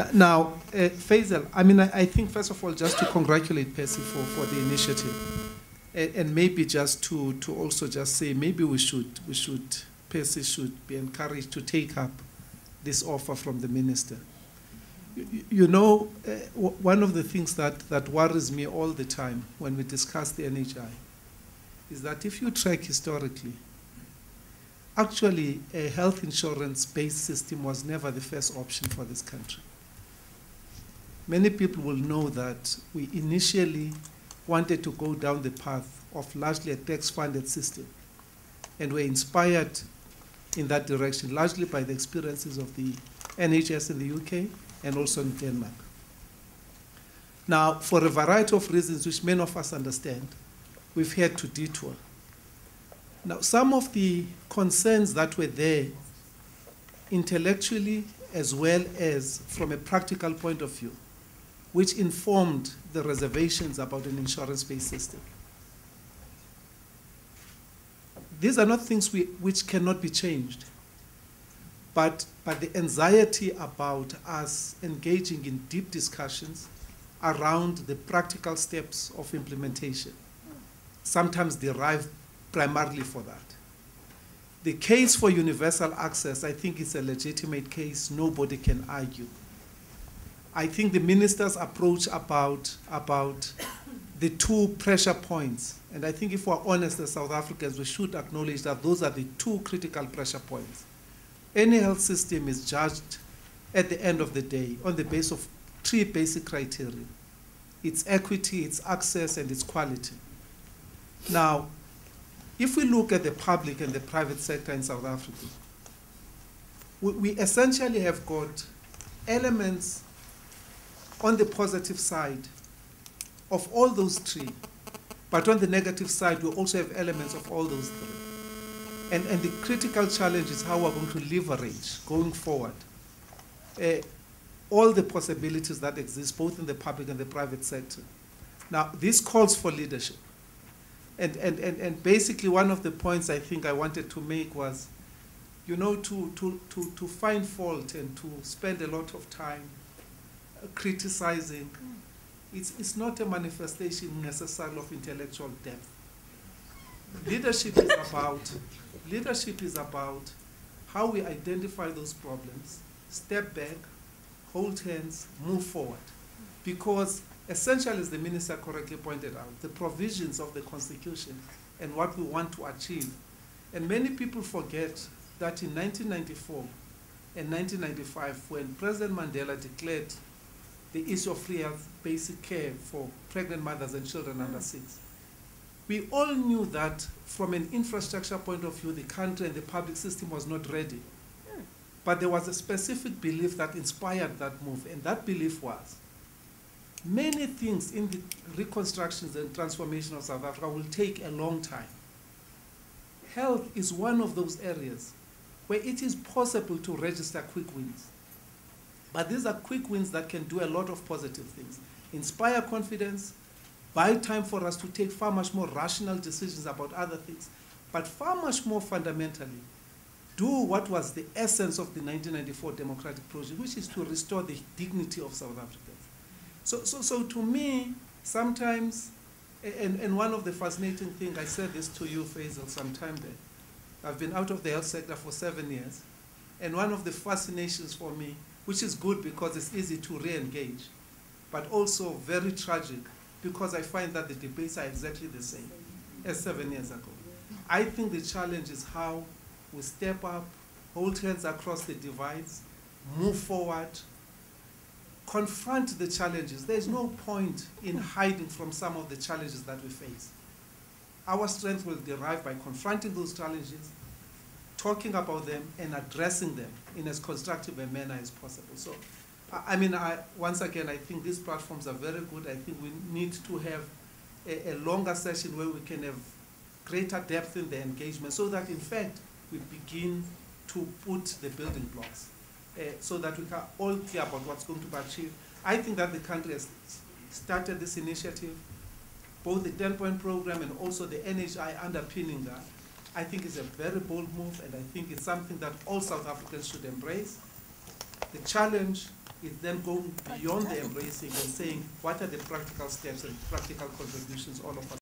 Faisal, I mean, I think, first of all, just to congratulate Percy for the initiative. And maybe just to also just say, maybe Percy should be encouraged to take up this offer from the minister. You know, one of the things that worries me all the time when we discuss the NHI is that if you track historically, actually a health insurance-based system was never the first option for this country. Many people will know that we initially wanted to go down the path of largely a tax-funded system, and were inspired in that direction largely by the experiences of the NHS in the UK and also in Denmark. Now, for a variety of reasons which many of us understand, we've had to detour. Now, some of the concerns that were there intellectually as well as from a practical point of view, which informed the reservations about an insurance-based system. These are not things which cannot be changed, but the anxiety about us engaging in deep discussions around the practical steps of implementation sometimes derive primarily for that. The case for universal access, I think, is a legitimate case. Nobody can argue. I think the minister's approach about the two pressure points, and I think if we're honest as South Africans, we should acknowledge that those are the two critical pressure points. Any health system is judged at the end of the day on the basis of three basic criteria: its equity, its access, and its quality. Now, if we look at the public and the private sector in South Africa, we essentially have got elements on the positive side of all those three, but on the negative side, we also have elements of all those three. And the critical challenge is how we're going to leverage, going forward, all the possibilities that exist, both in the public and the private sector. Now, this calls for leadership. And basically, one of the points I think I wanted to make was, you know, to find fault and to spend a lot of time criticizing, it's not a manifestation necessarily of intellectual depth. Leadership is about how we identify those problems, step back, hold hands, move forward. Because essentially, as the minister correctly pointed out, the provisions of the Constitution and what we want to achieve. And many people forget that in 1994 and 1995, when President Mandela declared the issue of free health basic care for pregnant mothers and children under 6, we all knew that from an infrastructure point of view, the country and the public system was not ready. But there was a specific belief that inspired that move, and that belief was many things in the reconstructions and transformation of South Africa will take a long time. Health is one of those areas where it is possible to register quick wins. But these are quick wins that can do a lot of positive things. Inspire confidence, buy time for us to take far much more rational decisions about other things, but far much more fundamentally, do what was the essence of the 1994 democratic project, which is to restore the dignity of South Africans. So to me, sometimes, and one of the fascinating things, I said this to you, Faisal, sometime there, I've been out of the health sector for 7 years, and one of the fascinations for me, which is good because it's easy to re-engage, but also very tragic because I find that the debates are exactly the same as 7 years ago. I think the challenge is how we step up, hold hands across the divides, move forward, confront the challenges. There's no point in hiding from some of the challenges that we face. Our strength will derive by confronting those challenges, talking about them, and addressing them in as constructive a manner as possible. So, I mean, once again, I think these platforms are very good. I think we need to have a longer session where we can have greater depth in the engagement so that, in fact, we begin to put the building blocks so that we can all care about what's going to be achieved. I think that the country has started this initiative, both the 10-point program and also the NHI underpinning that. I think it's a very bold move, and I think it's something that all South Africans should embrace. The challenge It's then going beyond the embracing and saying what are the practical steps and practical contributions all of us